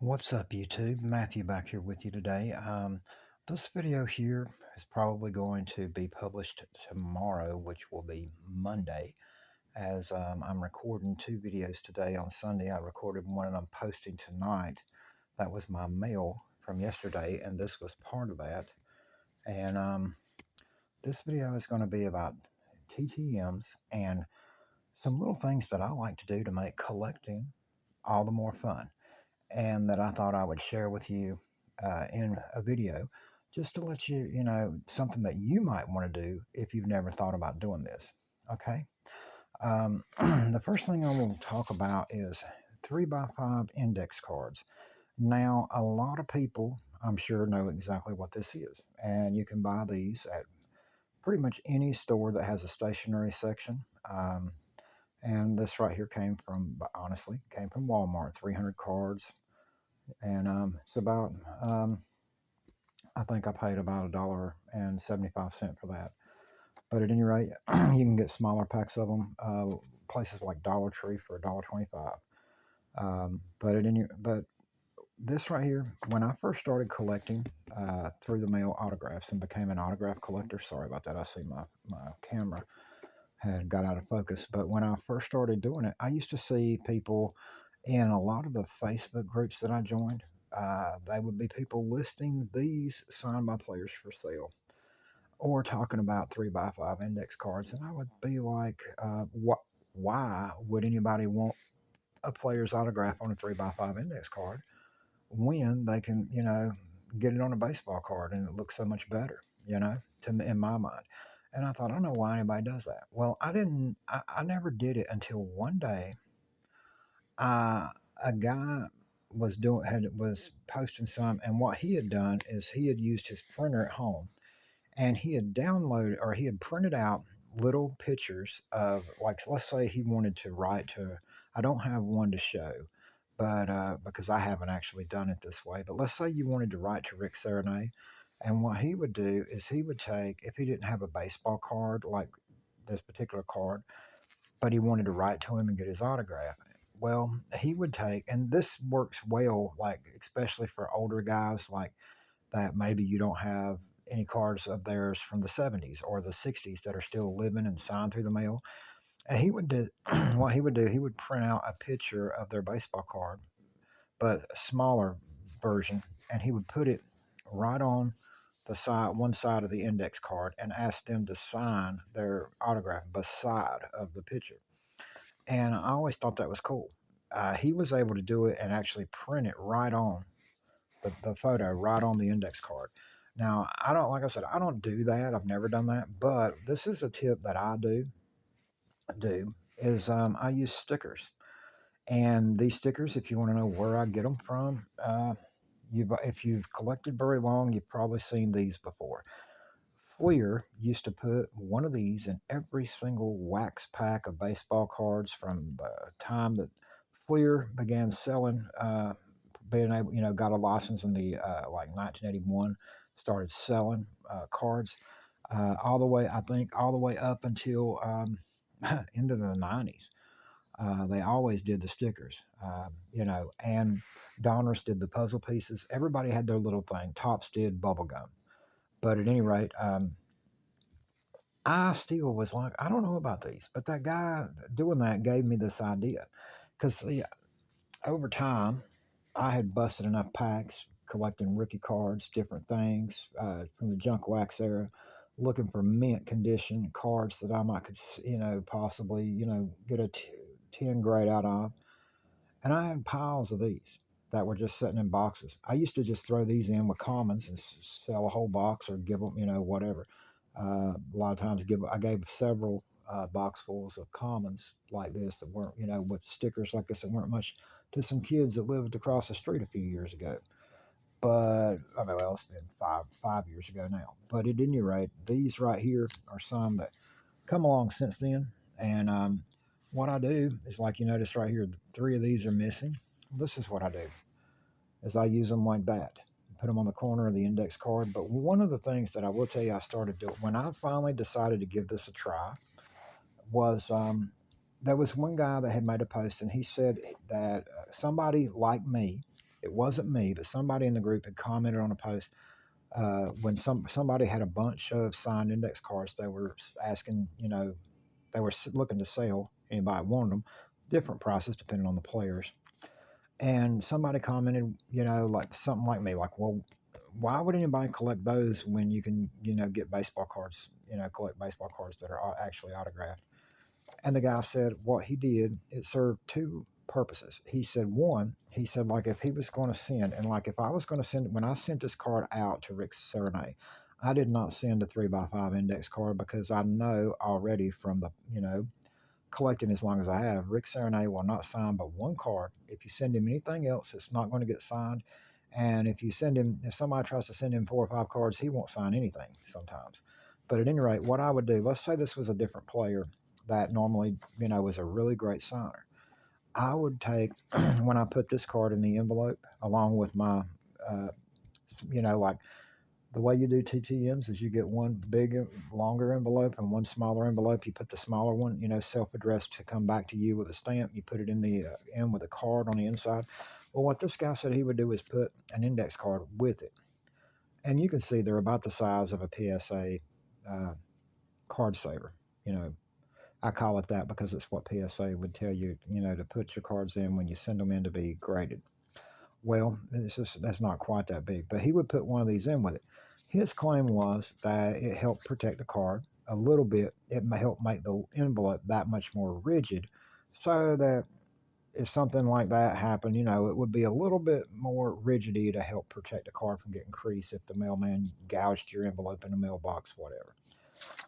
What's up, YouTube? Matthew back here with you today. This video here is probably going to be published tomorrow, which will be Monday, as I'm recording two videos today on Sunday. I recorded one and I'm posting tonight. That was my mail from yesterday, and this was part of that. And this video is going to be about TTMs and some little things that I like to do to make collecting all the more fun, and that I thought I would share with you in a video, just to let you, something that you might want to do if you've never thought about doing this. Okay. The first thing I want to talk about is 3x5 index cards. Now, a lot of people, I'm sure, know exactly what this is, and you can buy these at pretty much any store that has a stationery section. And this right here honestly, came from Walmart, 300 cards, and it's about I think I paid about $1.75 for that. But at any rate, you can get smaller packs of them, places like Dollar Tree for $1.25. But this right here, when I first started collecting through the mail autographs and became an autograph collector, sorry about that, I see my camera had got out of focus. But when I first started doing it, I used to see people in a lot of the Facebook groups that I joined. They would be people listing these signed by players for sale, or talking about 3x5 index cards. And I would be like, why would anybody want a player's autograph on a 3x5 index card when they can, get it on a baseball card and it looks so much better, in my mind. And I thought, I don't know why anybody does that. Well, I never did it until one day. A guy was posting some, and what he had done is he had used his printer at home, and he had downloaded, or he had printed out little pictures of, like, let's say he wanted to write to, I don't have one to show, but because I haven't actually done it this way, but let's say you wanted to write to Rick Serenay. And what he would do is he would take, if he didn't have a baseball card like this particular card, but he wanted to write to him and get his autograph. Well, he would take, and this works well, like especially for older guys like that. Maybe you don't have any cards of theirs from the 70s or the 60s that are still living and signed through the mail. And he would do what he would do. He would print out a picture of their baseball card, but a smaller version, and he would put it right on the side, one side of the index card, and ask them to sign their autograph beside of the picture. And I always thought that was cool. He was able to do it and actually print it right on the photo, right on the index card. Now, I don't, like I said, I don't do that. I've never done that, but this is a tip that I do is I use stickers. And these stickers, if you want to know where I get them from, if you've collected very long, you've probably seen these before. Fleer used to put one of these in every single wax pack of baseball cards from the time that Fleer began selling, being able, got a license in the like 1981, started selling cards all the way, I think, all the way up until into the 90s. They always did the stickers, and Donruss did the puzzle pieces. Everybody had their little thing. Tops did bubble gum. But at any rate, I still was like, I don't know about these, but that guy doing that gave me this idea. Because over time, I had busted enough packs collecting rookie cards, different things from the junk wax era, looking for mint condition cards that I might could, possibly, get a 10 grade out of. And I had piles of these that were just sitting in boxes. I used to just throw these in with commons and sell a whole box or give them, whatever. A lot of times I gave several boxfuls of commons like this that weren't, with stickers like this that weren't much, to some kids that lived across the street a few years ago. But I mean, well, it's been five years ago now. But at any rate, these right here are some that come along since then. And what I do is, like you notice right here, three of these are missing. This is what I do is I use them like that, put them on the corner of the index card. But one of the things that I will tell you I started doing when I finally decided to give this a try was there was one guy that had made a post, and he said that somebody like me It wasn't me, but somebody in the group had commented on a post when somebody had a bunch of signed index cards. They were asking, they were looking to sell. Anybody wanted them, different prices depending on the players. And somebody commented, like something like me, like, well, why would anybody collect those when you can, get baseball cards, collect baseball cards that are actually autographed? And the guy said what he did, it served two purposes. He said, one, he said, like, if he was going to send, and like, if I was going to send, when I sent this card out to Rick Serenay, I did not send a 3x5 index card because I know already from the, collecting as long as I have, Rick Serenay will not sign but one card. If you send him anything else, it's not going to get signed. And if somebody tries to send him 4 or 5 cards, he won't sign anything sometimes. But at any rate, what I would do, let's say this was a different player that normally, was a really great signer. I would take, when I put this card in the envelope, along with my, uh, like the way you do TTMs is you get one big, longer envelope and one smaller envelope. You put the smaller one, self-addressed to come back to you with a stamp. You put it in the end with a card on the inside. Well, what this guy said he would do is put an index card with it, and you can see they're about the size of a PSA uh, card saver. You know, I call it that because it's what PSA would tell you, to put your cards in when you send them in to be graded. Well, that's not quite that big, but he would put one of these in with it. His claim was that it helped protect the card a little bit. It may help make the envelope that much more rigid, so that if something like that happened, it would be a little bit more rigidity to help protect the card from getting creased if the mailman gouged your envelope in the mailbox, whatever.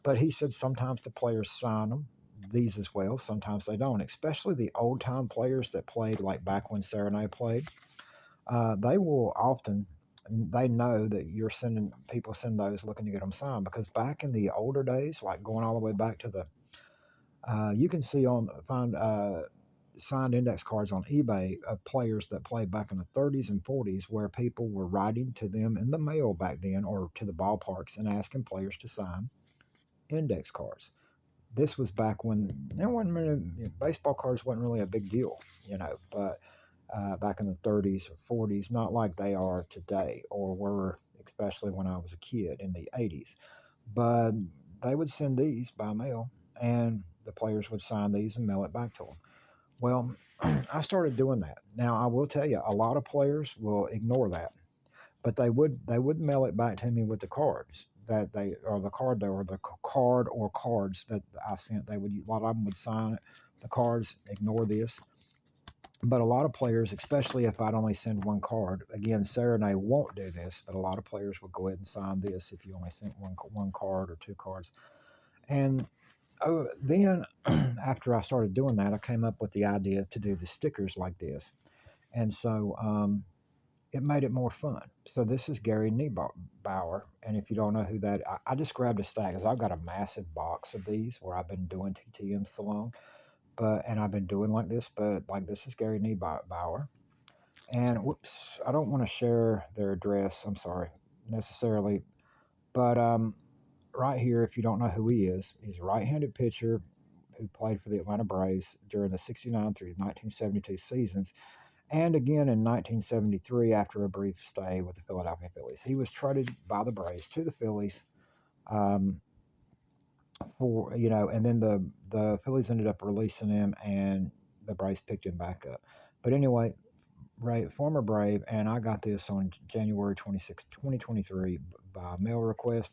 But he said sometimes the players sign them these as well. Sometimes they don't, especially the old time players that played like back when Serenade played. They will often, they know that you're sending people send those looking to get them signed because back in the older days, like going all the way back to the, you can see find signed index cards on eBay of players that played back in the 30s and 40s where people were writing to them in the mail back then or to the ballparks and asking players to sign index cards. This was back when there wasn't baseball cards wasn't really a big deal, but back in the 30s or 40s, not like they are today or were, especially when I was a kid in the 80s. But they would send these by mail, and the players would sign these and mail it back to them. Well, I started doing that. Now I will tell you, a lot of players will ignore that, but they would mail it back to me with the cards that they or the card or the card or cards that I sent. They would A lot of them would sign it, the cards, ignore this, but a lot of players, especially if I'd only send one card, again, Sarah and I won't do this, but a lot of players will go ahead and sign this if you only sent one card or two cards. And then after I started doing that, I came up with the idea to do the stickers like this. And so it made it more fun. So this is Gary Niebauer. And if you don't know who that, I just grabbed a stack because I've got a massive box of these where I've been doing TTM so long. And I've been doing like this, but like this is Gary Niebauer. And whoops, I don't want to share their address. I'm sorry, necessarily. But right here, if you don't know who he is, he's a right-handed pitcher who played for the Atlanta Braves during the 69 through 1972 seasons, and again in 1973 after a brief stay with the Philadelphia Phillies. He was traded by the Braves to the Phillies um, and then the Phillies ended up releasing him, and the Braves picked him back up. But anyway, former Brave, and I got this on January 26, 2023 by mail request.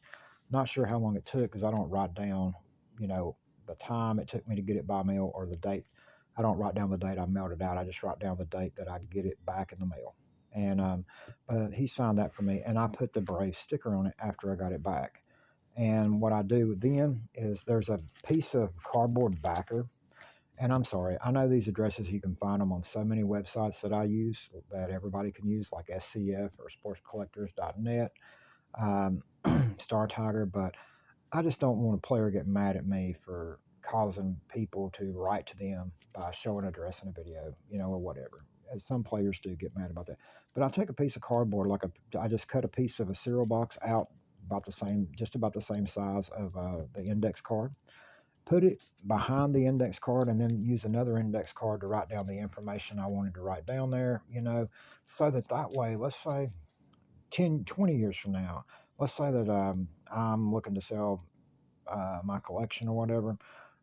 Not sure how long it took because I don't write down, you know, the time it took me to get it by mail or the date. I don't write down the date I mailed it out. I just write down the date that I get it back in the mail. And but he signed that for me, and I put the Brave sticker on it after I got it back. And what I do then is there's a piece of cardboard backer, and I'm sorry, I know these addresses, you can find them on so many websites that I use that everybody can use, like SCF or sportscollectors.net, um, Star Tiger, but I just don't want a player get mad at me for causing people to write to them by showing an address in a video, or whatever. And some players do get mad about that. But I take a piece of cardboard, I just cut a piece of a cereal box out just about the same size of the index card, put it behind the index card, and then use another index card to write down the information I wanted to write down there, so that way, let's say 10, 20 years from now, let's say that I'm looking to sell my collection or whatever.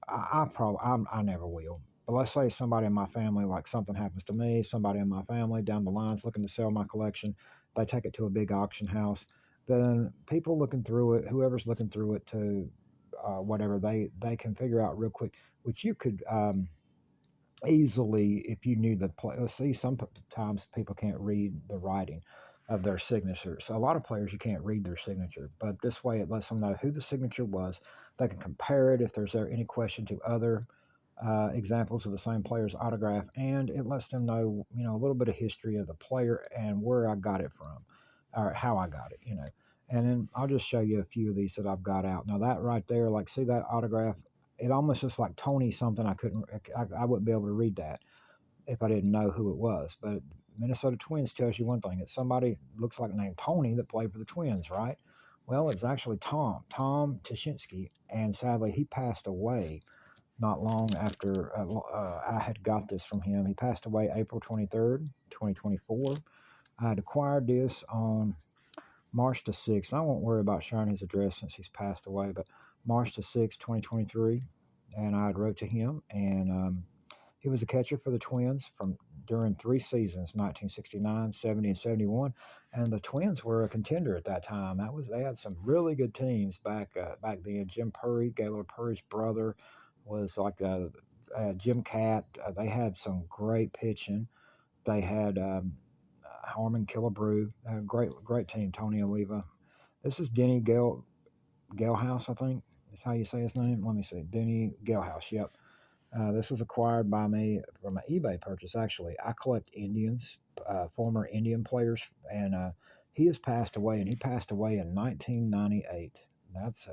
I never will. But let's say somebody in my family, like something happens to me, somebody in my family down the line's looking to sell my collection, they take it to a big auction house. Then people looking through it, whoever's looking through it to whatever, they can figure out real quick, which you could easily if you knew the play. Let's see, sometimes people can't read the writing of their signature. So a lot of players you can't read their signature, but this way it lets them know who the signature was. They can compare it if there's there any question to other examples of the same player's autograph, and it lets them know, a little bit of history of the player and where I got it from, or how I got it. And then I'll just show you a few of these that I've got out. Now that right there, like see that autograph, it almost looks like Tony something. I wouldn't be able to read that if I didn't know who it was. But Minnesota Twins tells you one thing. It's somebody looks like named Tony that played for the Twins, right? Well, it's actually Tom Tashinsky, and sadly he passed away not long after I had got this from him. He passed away April 23rd, 2024. I had acquired this on March the 6th. I won't worry about sharing his address since he's passed away, but March the 6th, 2023. And I wrote to him, and he was a catcher for the Twins from during three seasons, 1969, 70, and 71. And the Twins were a contender at that time. They had some really good teams back then. Jim Purry, Gaylord Purry's brother, was like Jim Cat. They had some great pitching. They had Harmon Killebrew, a great team. Tony Oliva. This is Denny Galehouse, I think is how you say his name. Let me see, Denny Galehouse. Yep. This was acquired by me from an eBay purchase. Actually, I collect Indians, former Indian players, and he has passed away, and he passed away in 1998. That's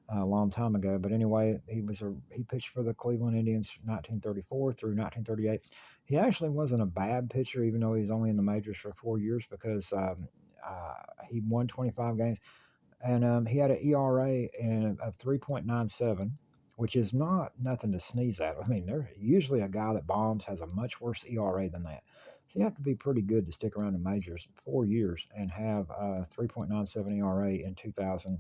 a long time ago. But anyway, he pitched for the Cleveland Indians 1934 through 1938. He actually wasn't a bad pitcher, even though he was only in the majors for 4 years, because he won 25 games, and he had an ERA of 3.97, which is not nothing to sneeze at. I mean, there usually a guy that bombs has a much worse ERA than that. So you have to be pretty good to stick around in majors 4 years and have a 3.97 ERA in 2,000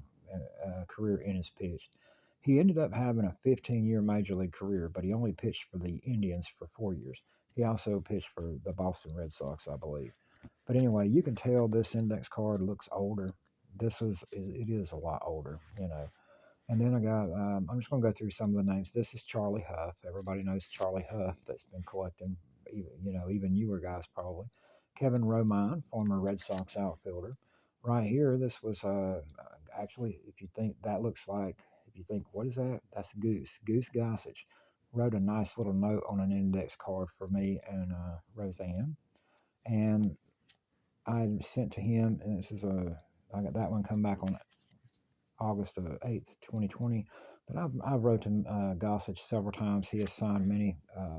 career innings pitched. He ended up having a 15-year major league career, but he only pitched for the Indians for 4 years. He also pitched for the Boston Red Sox, I believe. But anyway, you can tell this index card looks older. It is a lot older. And then I'm just going to go through some of the names. This is Charlie Huff. Everybody knows Charlie Huff that's been collecting, even newer guys probably. Kevin Romine, former Red Sox outfielder. Right here, this was actually, if you think that looks like, if you think, what is that? That's Goose. Goose Gossage wrote a nice little note on an index card for me and Roseanne. And I sent to him, and I got that one come back on August 8th, 2020. But I've wrote to Gossage several times. He has signed many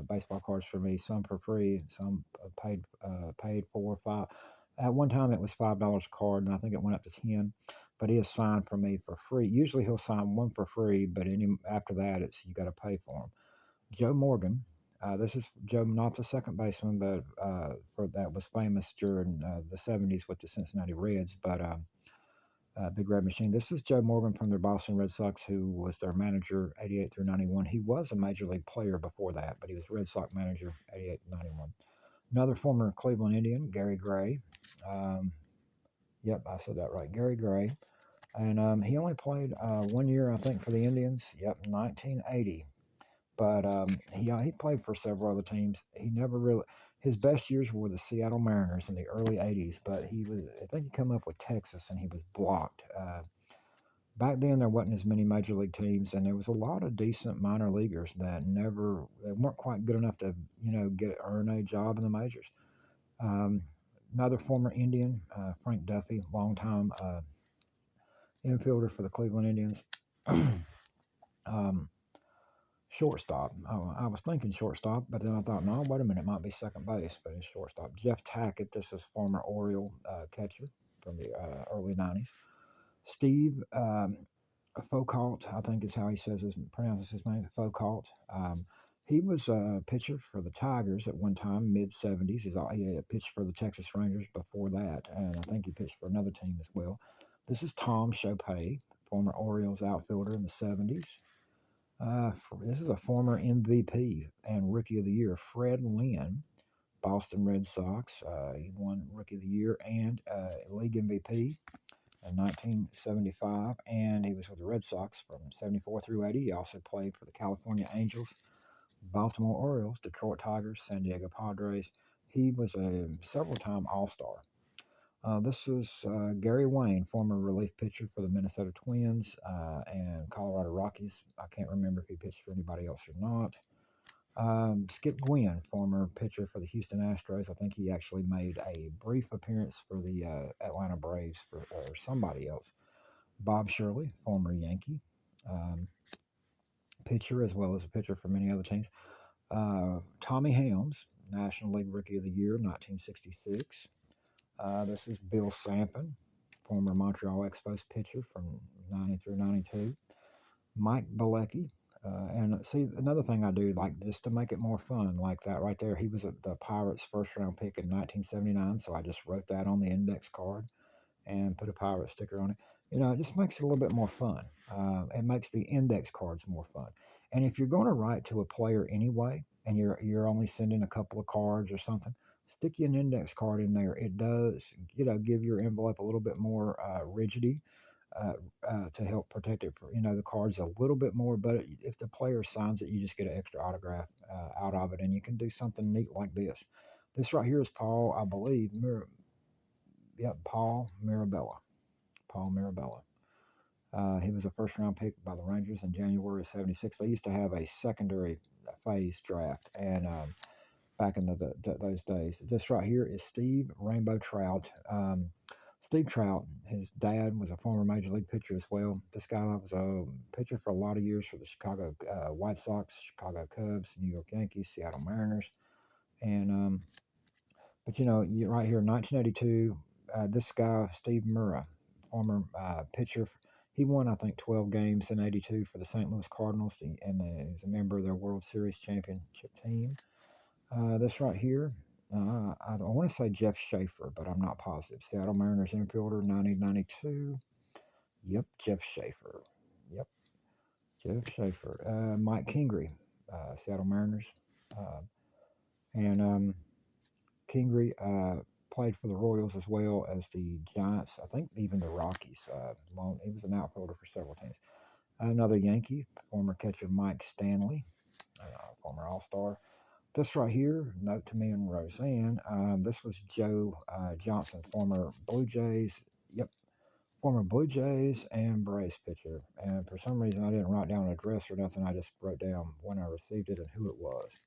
baseball cards for me, some for free, some paid 4 or 5. At one time, it was $5 a card, and I think it went up to 10. But he has signed for me for free. Usually, he'll sign one for free, but after that, it's you got to pay for them. Joe Morgan. This is Joe, not the second baseman, but that was famous during the '70s with the Cincinnati Reds. But Big Red Machine. This is Joe Morgan from their Boston Red Sox, who was their manager '88 through '91. He was a major league player before that, but he was Red Sox manager '88 to '91. Another former Cleveland Indian, Gary Gray. Um, yep, I said that right, Gary Gray. And he only played 1 year, I think, for the Indians. Yep, 1980. But he played for several other teams. He never really his best years were with the Seattle Mariners in the early '80s. But I think he came up with Texas and he was blocked. Back then, there wasn't as many major league teams, and there was a lot of decent minor leaguers they weren't quite good enough to earn a job in the majors. Um, Another former Indian, Frank Duffy, longtime infielder for the Cleveland Indians. um, Shortstop. I was thinking shortstop, but then I thought, no, wait a minute, it might be second base, but it's shortstop. Jeff Tackett, this is former Oriole catcher from the early '90s. Steve Foucault, I think is how he pronounces his name, Foucault. He was a pitcher for the Tigers at one time, mid 70s. He pitched for the Texas Rangers before that, and I think he pitched for another team as well. This is Tom Chopay, former Orioles outfielder in the 70s. This is a former MVP and Rookie of the Year, Fred Lynn, Boston Red Sox. He won Rookie of the Year and League MVP in 1975, and he was with the Red Sox from 74 through 80. He also played for the California Angels, Baltimore Orioles, Detroit Tigers, San Diego Padres. He was a several-time All-Star. This is Gary Wayne, former relief pitcher for the Minnesota Twins and Colorado Rockies. I can't remember if he pitched for anybody else or not. Skip Gwynn, former pitcher for the Houston Astros. I think he actually made a brief appearance for the Atlanta Braves or somebody else. Bob Shirley, former Yankee pitcher, as well as a pitcher for many other teams. Tommy Helms, National League Rookie of the Year, 1966. This is Bill Sampson, former Montreal Expos pitcher from 90 through 92. Mike Bilecki. And see, another thing I do, like just to make it more fun, like that right there, he was the Pirates' first round pick in 1979, so I just wrote that on the index card and put a pirate sticker on it. It just makes it a little bit more fun. It makes the index cards more fun. And if you're going to write to a player anyway, and you're only sending a couple of cards or something, stick you an index card in there. It does, give your envelope a little bit more rigidity uh, to help protect it for the cards a little bit more. But if the player signs it, you just get an extra autograph out of it, and you can do something neat like this. This right here is Paul, I believe. Paul Mirabella. Paul Mirabella. He was a first round pick by the Rangers in January of '76. They used to have a secondary phase draft, and back in those days. This right here is Steve Rainbow Trout. Steve Trout, his dad was a former major league pitcher as well. This guy was a pitcher for a lot of years for the Chicago White Sox, Chicago Cubs, New York Yankees, Seattle Mariners, and but right here, 1982, this guy Steve Murrah, former pitcher, he won I think 12 games in '82 for the St. Louis Cardinals, and he's a member of their World Series championship team. This right here, I want to say Jeff Schaefer, but I'm not positive. Seattle Mariners infielder, 1992. Yep, Jeff Schaefer. Yep, Jeff Schaefer. Mike Kingery, Seattle Mariners. Uh, and Kingery played for the Royals as well as the Giants. I think even the Rockies. He was an outfielder for several teams. Another Yankee, former catcher Mike Stanley, former All Star. This right here, note to me and Roseanne. This was Joe Johnson, former Blue Jays. Yep, former Blue Jays and Braves pitcher. And for some reason, I didn't write down an address or nothing. I just wrote down when I received it and who it was.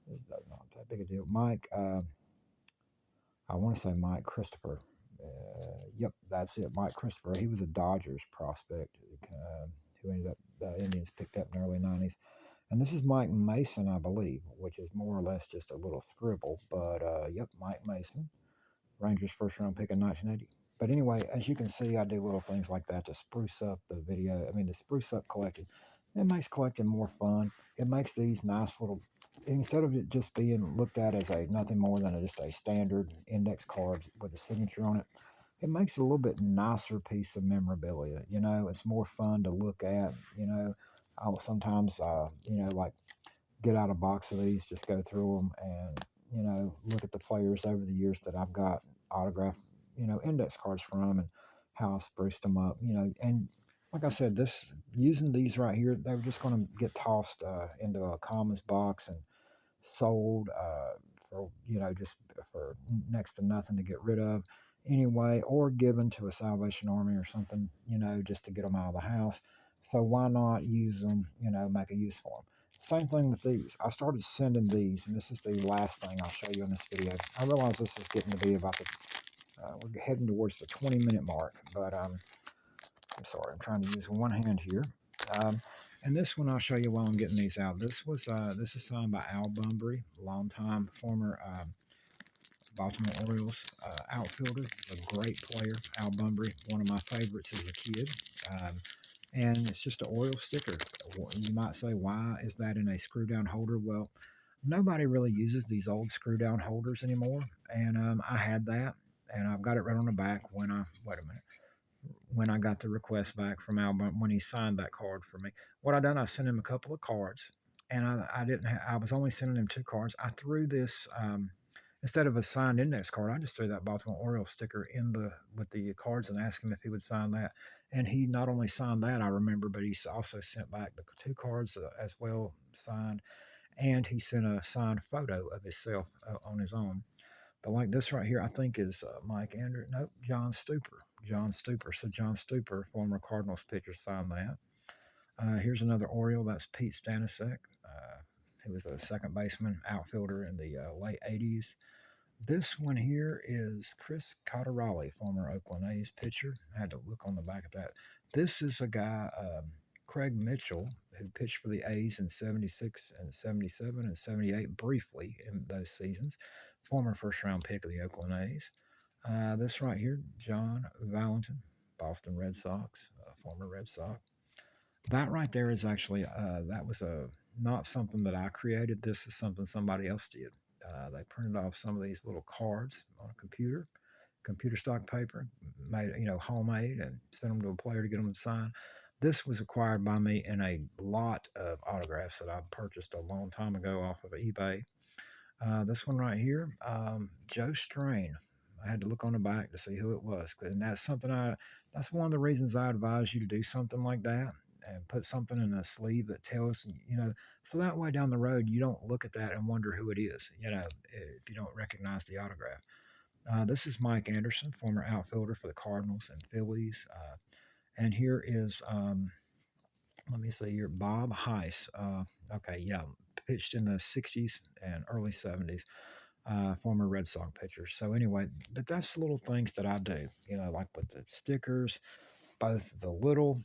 This is not that big a deal. Mike. I want to say Mike Christopher. Yep, that's it. Mike Christopher. He was a Dodgers prospect who ended up the Indians picked up in the early '90s. And this is Mike Mason, I believe, which is more or less just a little scribble. But yep, Mike Mason, Rangers first round pick in 1980. But anyway, as you can see, I do little things like that to spruce up the video. I mean, to spruce up collecting. It makes collecting more fun. It makes these nice little, instead of it just being looked at as a nothing more than just a standard index card with a signature on it, it makes it a little bit nicer piece of memorabilia. It's more fun to look at. I'll sometimes, like get out a box of these, just go through them and, look at the players over the years that I've got autographed, index cards from and how I spruced them up, and like I said, using these right here, they were just going to get tossed into a commons box and sold for just for next to nothing to get rid of anyway, or given to a Salvation Army or something, just to get them out of the house. So why not use them, make a use for them. Same thing with these. I started sending these, and this is the last thing I'll show you in this video. I realize this is getting to be about we're heading towards the 20-minute mark, but I'm sorry, I'm trying to use one hand here. And this one I'll show you while I'm getting these out. This is signed by Al Bunbury, longtime former Baltimore Orioles outfielder, a great player. Al Bunbury, one of my favorites as a kid. Um, and it's just an oil sticker. You might say, why is that in a screw down holder? Well, nobody really uses these old screw down holders anymore, and I had that, and I've got it right on the back when I wait a minute when I got the request back from Albert when he signed that card for me. What I done, I sent him a couple of cards, and I didn't. I was only sending him two cards. I threw this instead of a signed index card. I just threw that Baltimore Orioles sticker in the with the cards and asked him if he would sign that. And he not only signed that, I remember, but he also sent back the two cards as well signed, and he sent a signed photo of himself on his own. But like this right here, I think is Mike Andrew. Nope, John Stupor. John Stupor. So John Stupor, former Cardinals pitcher, signed that. Here's another Oriole. That's Pete Stanisic. He was a second baseman, outfielder in the late 80s. This one here is Chris Cotterelli, former Oakland A's pitcher. I had to look on the back of that. This is a guy, Craig Mitchell, who pitched for the A's in 76 and 77 and 78 briefly in those seasons. Former first round pick of the Oakland A's. This right here, John Valentin, Boston Red Sox, former Red Sox. That right there is actually, that was not something that I created. This is something somebody else did. They printed off some of these little cards on a computer stock paper, made homemade, and sent them to a player to get them to sign. This was acquired by me in a lot of autographs that I purchased a long time ago off of eBay. This one right here, Joe Strain. I had to look on the back to see who it was, and that's something that's one of the reasons I advise you to do something like that and put something in a sleeve that tells, so that way down the road you don't look at that and wonder who it is, if you don't recognize the autograph. This is Mike Anderson, former outfielder for the Cardinals and Phillies. And here is, let me see here, Bob Heiss. Okay, yeah, pitched in the 60s and early 70s, former Red Sox pitcher. So, anyway, but that's little things that I do, like with the stickers, both the little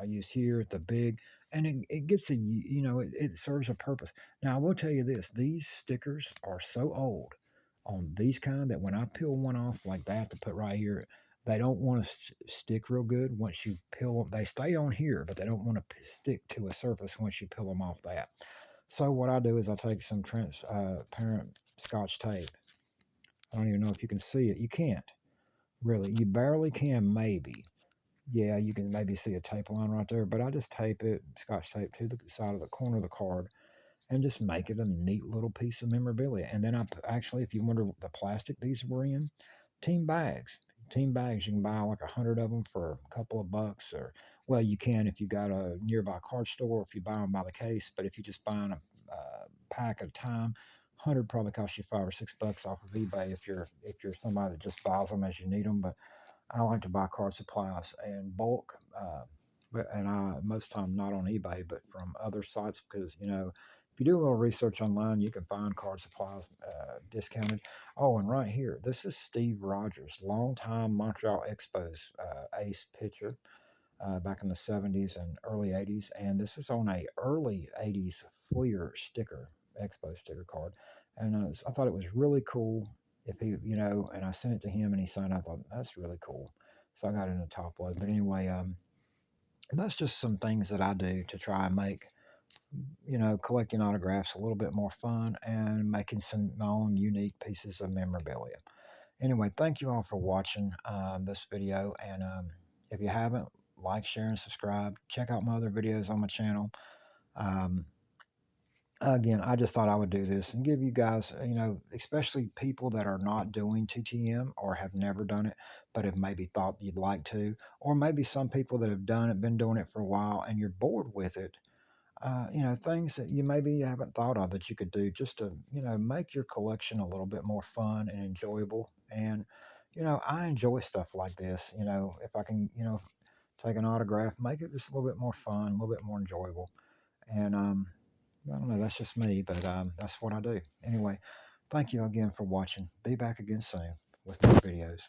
I use here, the big, and it gets it serves a purpose. Now, I will tell you this: these stickers are so old on these kind that when I peel one off like that to put right here, they don't want to stick real good. Once you peel them, they stay on here, but they don't want to stick to a surface once you peel them off that. So what I do is I take some transparent Scotch tape. I don't even know if you can see it. You can't really. You barely can, maybe. Yeah, you can maybe see a tape line right there, but I just tape it, Scotch tape, to the side of the corner of the card and just make it a neat little piece of memorabilia. And then actually, if you wonder the plastic these were in, team bags. Team bags, you can buy like 100 of them for a couple of bucks, or well, you can if you got a nearby card store, if you buy them by the case. But if you just buy a pack at a time, 100 probably costs you $5 or $6 off of eBay if you're somebody that just buys them as you need them. But I like to buy card supplies in bulk, and I most time not on eBay, but from other sites because if you do a little research online, you can find card supplies discounted. Oh, and right here, this is Steve Rogers, longtime Montreal Expos ace pitcher back in the 70s and early 80s, and this is on a early 80s Fleer sticker, Expo sticker card, and I thought it was really cool. If he, and I sent it to him and he signed. I thought that's really cool, so I got it in a top load. But anyway, that's just some things that I do to try and make collecting autographs a little bit more fun and making some my own unique pieces of memorabilia. Anyway, thank you all for watching this video. And if you haven't, like, share, and subscribe. Check out my other videos on my channel. Um, again, I just thought I would do this and give you guys, especially people that are not doing TTM or have never done it, but have maybe thought you'd like to, or maybe some people that have done it, been doing it for a while, and you're bored with it. Things that you maybe haven't thought of that you could do just to, make your collection a little bit more fun and enjoyable. And, I enjoy stuff like this. If I can, take an autograph, make it just a little bit more fun, a little bit more enjoyable. And I don't know, that's just me, but that's what I do. Anyway, thank you again for watching. Be back again soon with more videos.